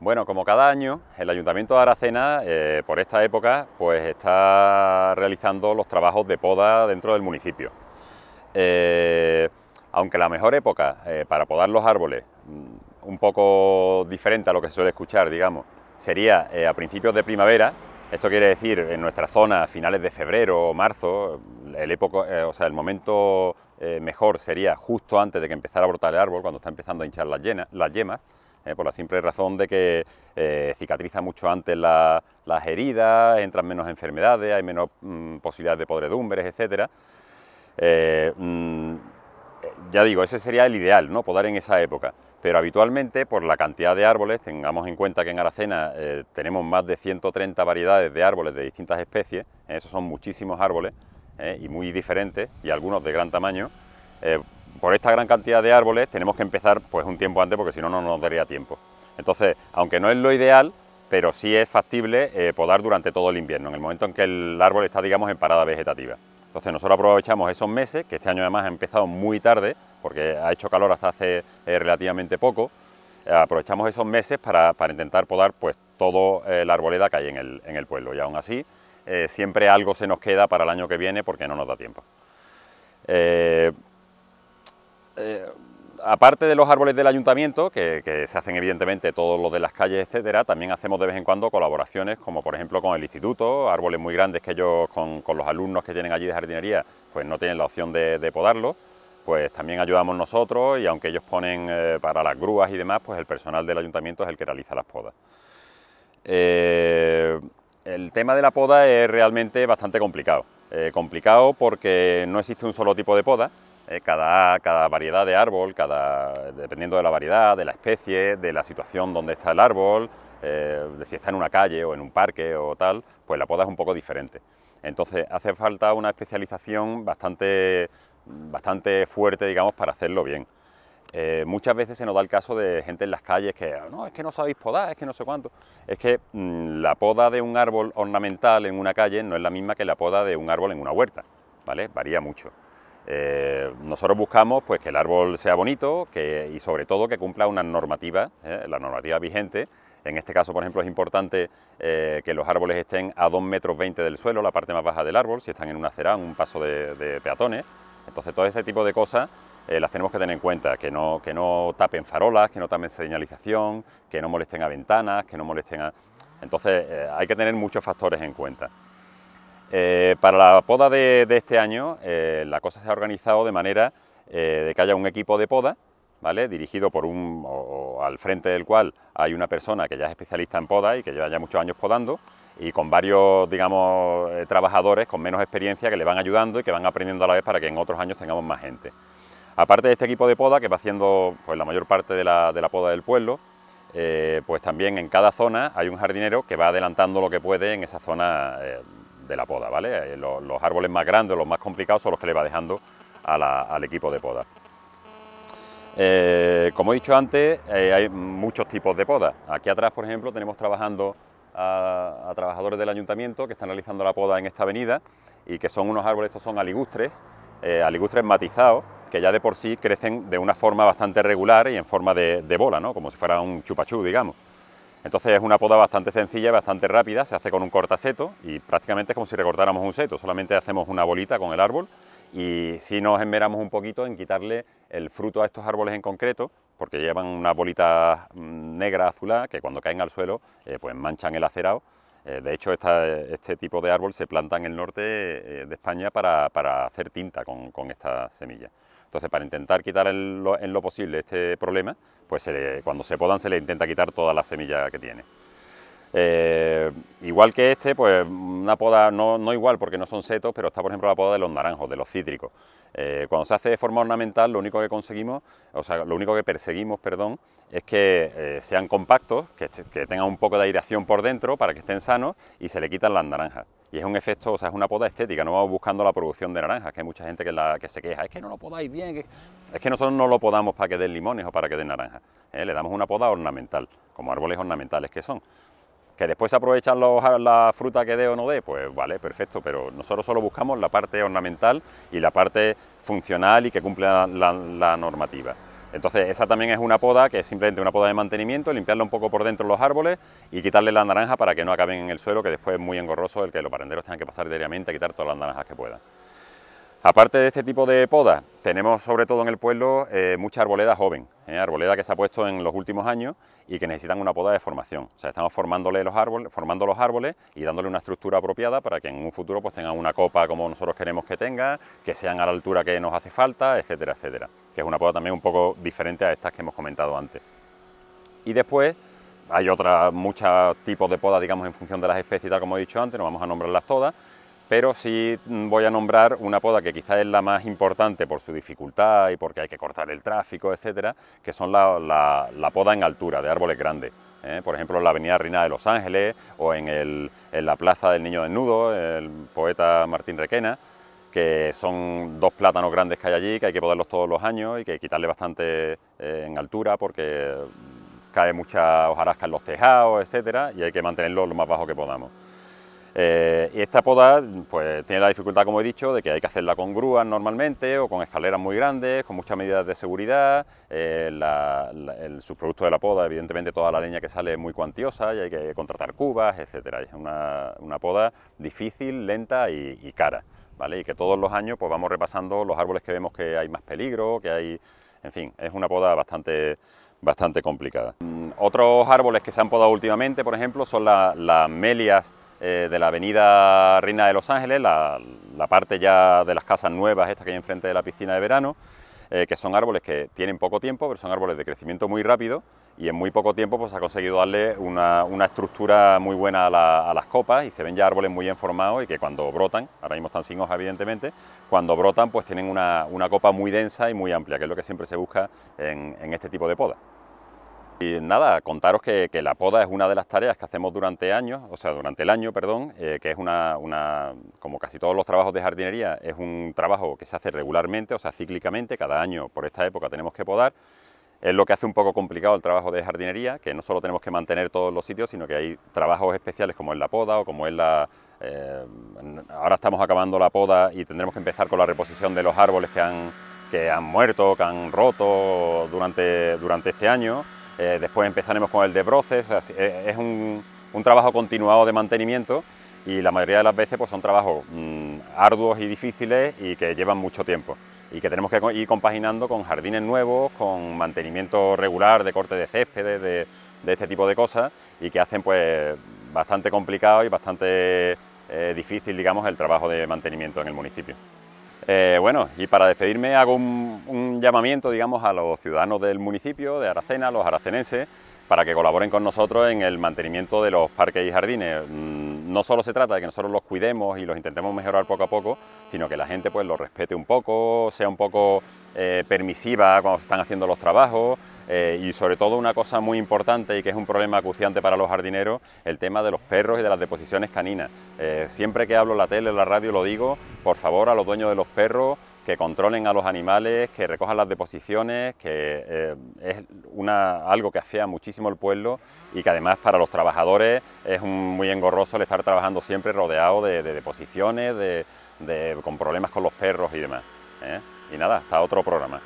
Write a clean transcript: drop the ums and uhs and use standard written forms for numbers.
Bueno, como cada año, el Ayuntamiento de Aracena, por esta época, pues está realizando los trabajos de poda dentro del municipio. Aunque la mejor época para podar los árboles, un poco diferente a lo que se suele escuchar, digamos, sería a principios de primavera. Esto quiere decir, en nuestra zona, a finales de febrero o marzo, el momento mejor sería justo antes de que empezara a brotar el árbol, cuando está empezando a hinchar las yemas, por la simple razón de que cicatriza mucho antes las heridas, entran menos enfermedades, hay menos posibilidades de podredumbres, etc. Ya digo, ese sería el ideal, ¿no? Podar en esa época. Pero habitualmente, por la cantidad de árboles, tengamos en cuenta que en Aracena tenemos más de 130 variedades de árboles de distintas especies, esos son muchísimos árboles y muy diferentes, y algunos de gran tamaño. Por esta gran cantidad de árboles tenemos que empezar pues un tiempo antes, porque si no, no nos daría tiempo. Entonces, aunque no es lo ideal, pero sí es factible podar durante todo el invierno, en el momento en que el árbol está, digamos, en parada vegetativa. Entonces nosotros aprovechamos esos meses, que este año además ha empezado muy tarde, porque ha hecho calor hasta hace relativamente poco, aprovechamos esos meses para intentar podar pues toda la arboleda que hay en el pueblo, y aún así siempre algo se nos queda para el año que viene porque no nos da tiempo. Aparte de los árboles del ayuntamiento, que se hacen evidentemente todos los de las calles, etcétera, también hacemos de vez en cuando colaboraciones, como por ejemplo con el instituto, árboles muy grandes que ellos con los alumnos que tienen allí de jardinería, pues no tienen la opción de podarlos, pues también ayudamos nosotros, y aunque ellos ponen para las grúas y demás, pues el personal del ayuntamiento es el que realiza las podas. El tema de la poda es realmente bastante complicado. Complicado porque no existe un solo tipo de poda. Cada variedad de árbol, dependiendo de la variedad, de la especie, de la situación donde está el árbol, de si está en una calle o en un parque o tal, pues la poda es un poco diferente. Entonces hace falta una especialización bastante fuerte, digamos, para hacerlo bien. Muchas veces se nos da el caso de gente en las calles que no, es que no sabéis podar, es que no sé cuánto. Es que la poda de un árbol ornamental en una calle no es la misma que la poda de un árbol en una huerta, ¿vale? Varía mucho. Nosotros buscamos pues que el árbol sea bonito y sobre todo que cumpla una normativa, la normativa vigente. En este caso, por ejemplo, es importante que los árboles estén a 2,20 metros del suelo, la parte más baja del árbol, si están en una acera, en un paso de peatones. Entonces todo ese tipo de cosas las tenemos que tener en cuenta, que no tapen farolas, que no tapen señalización, que no molesten a ventanas, que no molesten a... Entonces hay que tener muchos factores en cuenta. Para la poda de este año, la cosa se ha organizado de manera de que haya un equipo de poda, ¿vale? Dirigido por al frente del cual hay una persona que ya es especialista en poda y que lleva ya muchos años podando, y con varios, digamos, trabajadores con menos experiencia que le van ayudando y que van aprendiendo a la vez para que en otros años tengamos más gente. Aparte de este equipo de poda, que va haciendo pues, la mayor parte de la poda del pueblo, pues también en cada zona hay un jardinero que va adelantando lo que puede en esa zona de la poda, ¿vale? Los árboles más grandes, los más complicados, son los que le va dejando al equipo de poda. Como he dicho antes, hay muchos tipos de poda. Aquí atrás, por ejemplo, tenemos trabajando a trabajadores del ayuntamiento que están realizando la poda en esta avenida, y que son unos árboles, estos son aligustres matizados, que ya de por sí crecen de una forma bastante regular y en forma de bola, ¿no? Como si fuera un chupachú, digamos. Entonces es una poda bastante sencilla, bastante rápida, se hace con un cortaseto y prácticamente es como si recortáramos un seto, solamente hacemos una bolita con el árbol, y sí nos esmeramos un poquito en quitarle el fruto a estos árboles en concreto, porque llevan una bolita negra azulada que cuando caen al suelo pues manchan el acerado. De hecho, este tipo de árbol se planta en el norte de España para hacer tinta con estas semillas. Entonces, para intentar quitar en lo posible este problema, pues cuando se podan se le intenta quitar toda la semilla que tiene. Igual que este, pues una poda, no igual porque no son setos, pero está por ejemplo la poda de los naranjos, de los cítricos. Cuando se hace de forma ornamental, lo único que conseguimos, o sea, lo único que perseguimos, perdón, es que sean compactos, que tengan un poco de aireación por dentro para que estén sanos, y se le quitan las naranjas. Y es un efecto, o sea, es una poda estética, no vamos buscando la producción de naranjas, que hay mucha gente que se queja, es que no lo podáis bien, es que nosotros no lo podamos para que den limones o para que den naranjas, le damos una poda ornamental, como árboles ornamentales que son. ¿Que después se aprovechan la fruta que dé o no dé? Pues vale, perfecto, pero nosotros solo buscamos la parte ornamental y la parte funcional y que cumpla la normativa. Entonces esa también es una poda que es simplemente una poda de mantenimiento, limpiarla un poco por dentro los árboles y quitarle la naranja para que no acaben en el suelo, que después es muy engorroso el que los barrenderos tengan que pasar diariamente a quitar todas las naranjas que puedan. Aparte de este tipo de poda, tenemos sobre todo en el pueblo mucha arboleda joven, arboleda que se ha puesto en los últimos años y que necesitan una poda de formación. O sea, estamos formando los árboles y dándole una estructura apropiada para que en un futuro pues tengan una copa como nosotros queremos que tenga, que sean a la altura que nos hace falta, etcétera, etcétera. Que es una poda también un poco diferente a estas que hemos comentado antes. Y después hay muchos tipos de poda, digamos, en función de las especies y tal, como he dicho antes, no vamos a nombrarlas todas, pero sí voy a nombrar una poda que quizás es la más importante por su dificultad y porque hay que cortar el tráfico, etcétera, que son la poda en altura de árboles grandes. Por ejemplo, en la avenida Reina de Los Ángeles o en la plaza del Niño Desnudo, el poeta Martín Requena, que son 2 plátanos grandes que hay allí, que hay que podarlos todos los años y que hay que quitarle bastante en altura porque cae mucha hojarasca en los tejados, etcétera, y hay que mantenerlo lo más bajo que podamos. Y esta poda pues tiene la dificultad, como he dicho, de que hay que hacerla con grúas normalmente o con escaleras muy grandes, con muchas medidas de seguridad. El subproducto de la poda, evidentemente toda la leña que sale es muy cuantiosa y hay que contratar cubas, etcétera. Es una poda difícil, lenta y cara, ¿vale? Y que todos los años pues vamos repasando los árboles que vemos que hay más peligro, que hay... En fin, es una poda bastante complicada. Otros árboles que se han podado últimamente, por ejemplo, son las melias de la avenida Reina de Los Ángeles, la parte ya de las casas nuevas, esta que hay enfrente de la piscina de verano, que son árboles que tienen poco tiempo, pero son árboles de crecimiento muy rápido y en muy poco tiempo pues, se ha conseguido darle una estructura muy buena a las copas y se ven ya árboles muy bien formados y que cuando brotan, ahora mismo están sin hoja evidentemente, cuando brotan pues tienen una copa muy densa y muy amplia, que es lo que siempre se busca en este tipo de poda. Y nada, contaros que la poda es una de las tareas que hacemos durante el año, que es como casi todos los trabajos de jardinería, es un trabajo que se hace regularmente, o sea, cíclicamente, cada año por esta época tenemos que podar. Es lo que hace un poco complicado el trabajo de jardinería, que no solo tenemos que mantener todos los sitios, sino que hay trabajos especiales como es la poda o como es ahora estamos acabando la poda y tendremos que empezar con la reposición de los árboles que han muerto, que han roto durante este año. Después empezaremos con el desbroce, o sea, es un trabajo continuado de mantenimiento y la mayoría de las veces pues, son trabajos arduos y difíciles y que llevan mucho tiempo y que tenemos que ir compaginando con jardines nuevos, con mantenimiento regular de corte de céspedes, de este tipo de cosas y que hacen pues bastante complicado y bastante difícil, digamos, el trabajo de mantenimiento en el municipio. Bueno, y para despedirme hago un llamamiento, digamos, a los ciudadanos del municipio de Aracena, los aracenenses, para que colaboren con nosotros en el mantenimiento de los parques y jardines. No solo se trata de que nosotros los cuidemos y los intentemos mejorar poco a poco, sino que la gente pues los respete un poco, sea un poco permisiva cuando se están haciendo los trabajos y sobre todo una cosa muy importante y que es un problema acuciante para los jardineros, el tema de los perros y de las deposiciones caninas. Siempre que hablo en la tele o en la radio lo digo, por favor a los dueños de los perros que controlen a los animales, que recojan las deposiciones, que es algo que afea muchísimo el pueblo y que además para los trabajadores es muy engorroso el estar trabajando siempre rodeado de deposiciones, con problemas con los perros y demás. Y nada, hasta otro programa.